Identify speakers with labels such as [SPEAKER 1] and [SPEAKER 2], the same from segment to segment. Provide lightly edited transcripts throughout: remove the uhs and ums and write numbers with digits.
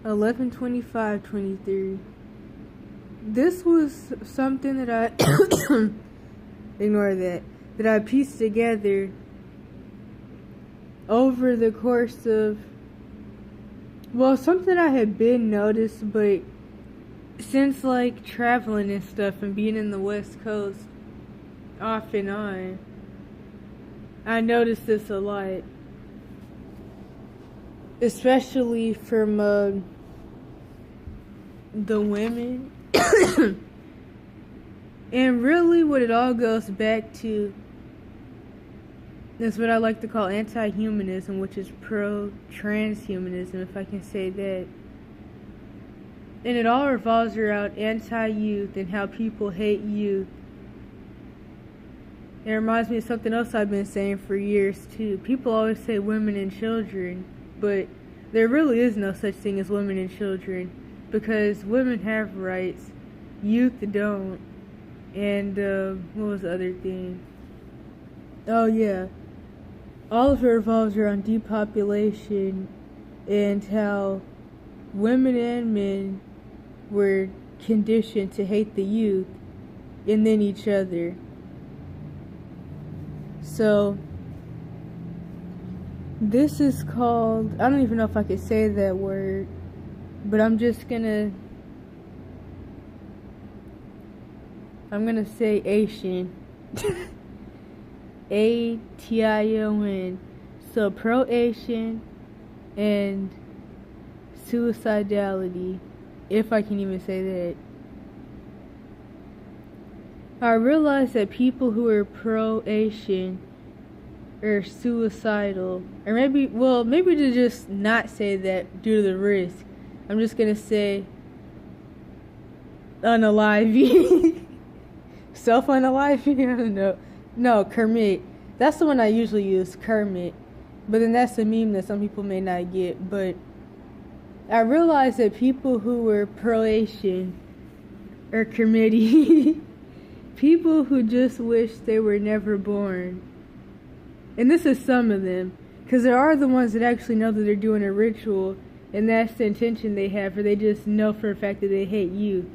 [SPEAKER 1] 11/25/23. This was something that I ignore that I pieced together over the course of, well, something I had been noticed, but since like traveling and stuff and being in the West Coast off and on, I noticed this a lot, especially from the women. And really what it all goes back to is what I like to call anti-humanism, which is pro-transhumanism, if I can say that. And it all revolves around anti-youth and how people hate youth. It reminds me of something else I've been saying for years too. People always say women and children, but there really is no such thing as women and children, because women have rights, youth don't. And what was the other thing? Oh yeah, all of it revolves around depopulation and how women and men were conditioned to hate the youth and then each other. So this is called, I don't even know if I could say that word, but I'm gonna say Asian. A-T-I-O-N. So pro-Asian and suicidality, if I can even say that. I realized that people who are pro-Asian are suicidal, or maybe to just not say that due to the risk, I'm just gonna say unaliving. Self-unaliving? I don't know. No, Kermit. That's the one I usually use, Kermit. But then that's a meme that some people may not get. But I realized that people who were pro-Asian are Kermit. People who just wish they were never born. And this is some of them. Because there are the ones that actually know that they're doing a ritual, and that's the intention they have, or they just know for a fact that they hate you.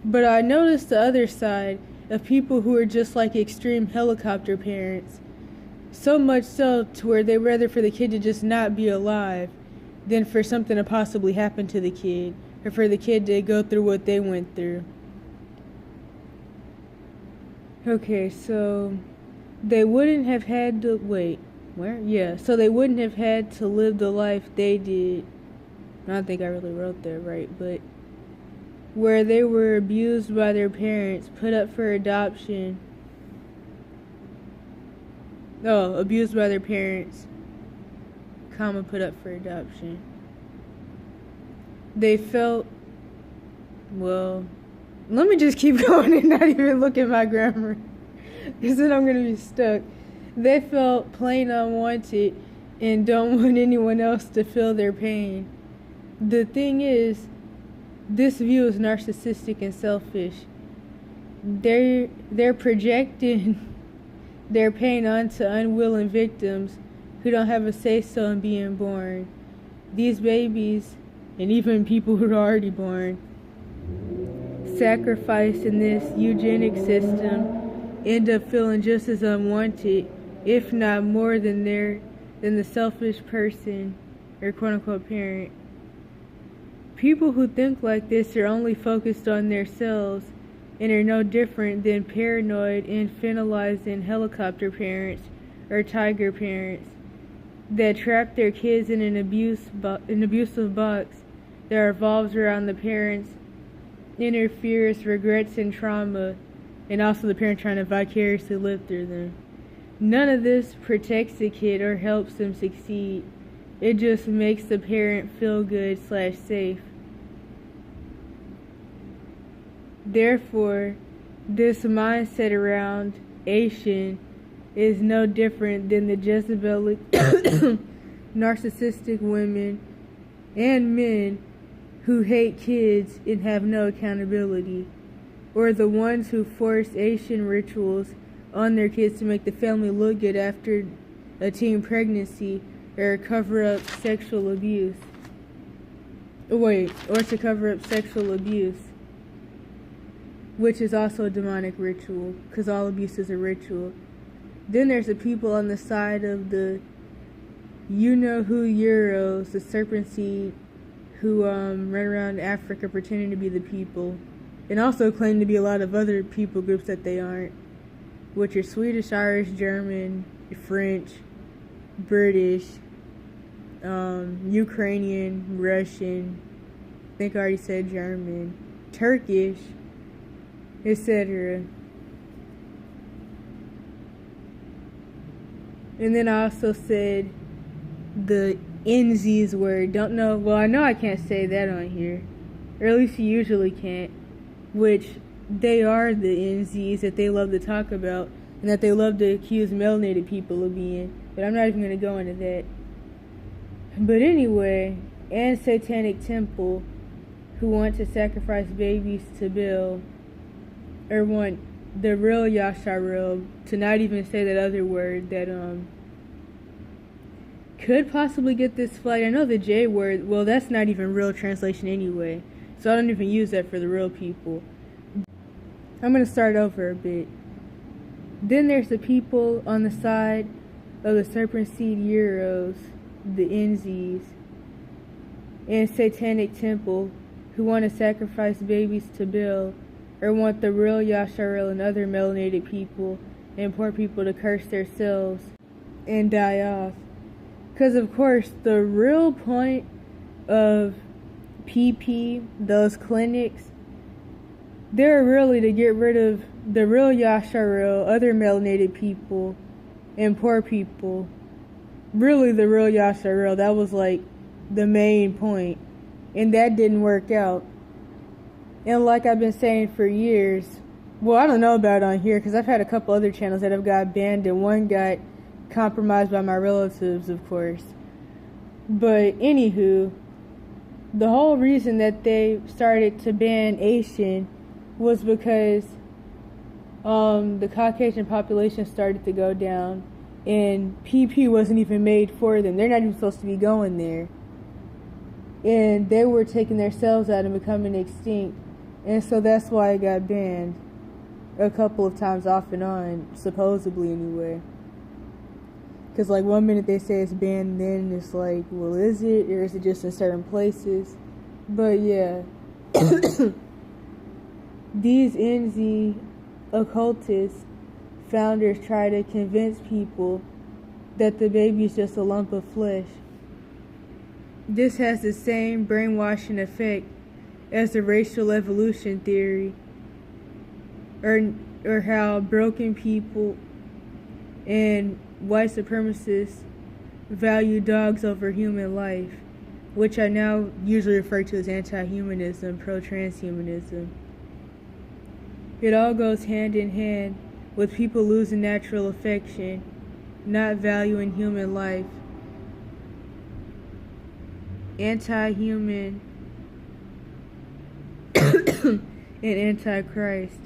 [SPEAKER 1] But I noticed the other side of people who are just like extreme helicopter parents. So much so to where they'd rather for the kid to just not be alive than for something to possibly happen to the kid, or for the kid to go through what they went through. Okay, so they wouldn't have had to so they wouldn't have had to live the life they did. I don't think I really wrote that right, but where they were abused by their parents, put up for adoption. Abused by their parents, put up for adoption. They felt, let me just keep going and not even look at my grammar, because then I'm going to be stuck. They felt plain unwanted and don't want anyone else to feel their pain. The thing is, this view is narcissistic and selfish. They're projecting their pain onto unwilling victims who don't have a say-so in being born. These babies, and even people who are already born, sacrificed in this eugenic system, end up feeling just as unwanted, if not more than the selfish person or quote-unquote parent. People who think like this are only focused on themselves and are no different than paranoid, infantilizing helicopter parents or tiger parents that trap their kids in an abusive box that revolves around the parents' inner fears, regrets, and trauma, and also the parent trying to vicariously live through them. None of this protects the kid or helps them succeed. It just makes the parent feel good / safe. Therefore, this mindset around Asian is no different than the Jezebelic narcissistic women and men who hate kids and have no accountability, or the ones who force Asian rituals on their kids to make the family look good after a teen pregnancy or cover up sexual abuse. or to cover up sexual abuse, which is also a demonic ritual, because all abuse is a ritual. Then there's the people on the side of the you-know-who Euros, the serpent seed, who run around Africa pretending to be the people, and also claim to be a lot of other people groups that they aren't, which are Swedish, Irish, German, French, British, Ukrainian, Russian, I think I already said German, Turkish, etc. And then I also said the NZ's word. Don't know. Well, I know I can't say that on here, or at least you usually can't. Which they are the NZs that they love to talk about, and that they love to accuse melanated people of being. But I'm not even going to go into that. But anyway, and Satanic Temple, who want to sacrifice babies to Bill, or want the real Yasharil, to not even say that other word that could possibly get this flight. I know the J word, well, that's not even real translation anyway, so I don't even use that for the real people. I'm going to start over a bit. Then there's the people on the side of the Serpent Seed Euros, the NZs, and Satanic Temple, who want to sacrifice babies to Bill, or want the real Yasharil and other melanated people and poor people to curse themselves and die off. Because, of course, the real point of PP, those clinics, they're really to get rid of the real Yasharil, other melanated people, and poor people. Really, the real Yasharil, that was like the main point. And that didn't work out. And like I've been saying for years, well, I don't know about it on here, because I've had a couple other channels that have got banned, and one got compromised by my relatives, of course. But anywho, the whole reason that they started to ban Asian was because the Caucasian population started to go down, and PP wasn't even made for them. They're not even supposed to be going there. And they were taking themselves out and becoming extinct. And so that's why it got banned a couple of times off and on, supposedly anyway. Because, like, one minute they say it's banned, then it's like, well, is it? Or is it just in certain places? But, yeah. These NZ occultist founders try to convince people that the baby is just a lump of flesh. This has the same brainwashing effect as the racial evolution theory, or how broken people and white supremacists value dogs over human life, which I now usually refer to as anti-humanism, pro-transhumanism. It all goes hand in hand with people losing natural affection, not valuing human life. Anti-human and anti-Christ.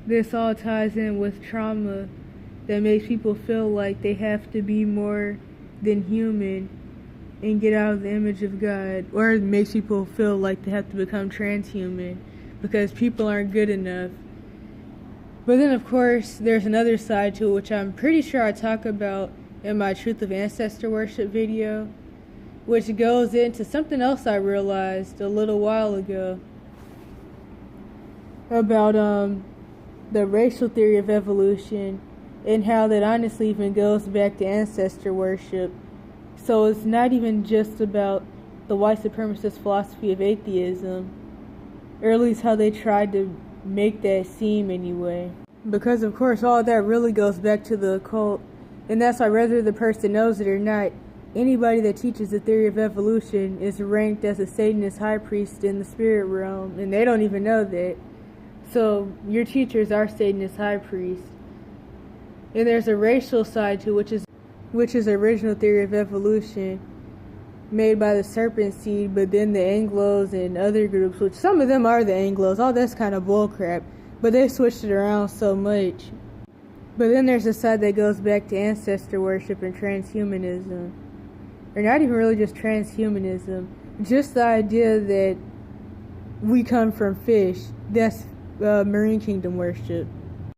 [SPEAKER 1] This all ties in with trauma that makes people feel like they have to be more than human and get out of the image of God, or it makes people feel like they have to become transhuman because people aren't good enough. But then, of course, there's another side to it, which I'm pretty sure I talk about in my Truth of Ancestor Worship video, which goes into something else I realized a little while ago about the racial theory of evolution, and how that honestly even goes back to ancestor worship. So it's not even just about the white supremacist philosophy of atheism, or at least how they tried to make that seem anyway. Because of course all that really goes back to the occult, and that's why whether the person knows it or not, anybody that teaches the theory of evolution is ranked as a Satanist high priest in the spirit realm, and they don't even know that. So your teachers are Satanist high priests. And there's a racial side to it, which is original theory of evolution made by the serpent seed, but then the Anglos and other groups, which some of them are the Anglos, all that's kind of bullcrap, but they switched it around so much. But then there's a side that goes back to ancestor worship and transhumanism, or not even really just transhumanism, just the idea that we come from fish, that's marine kingdom worship.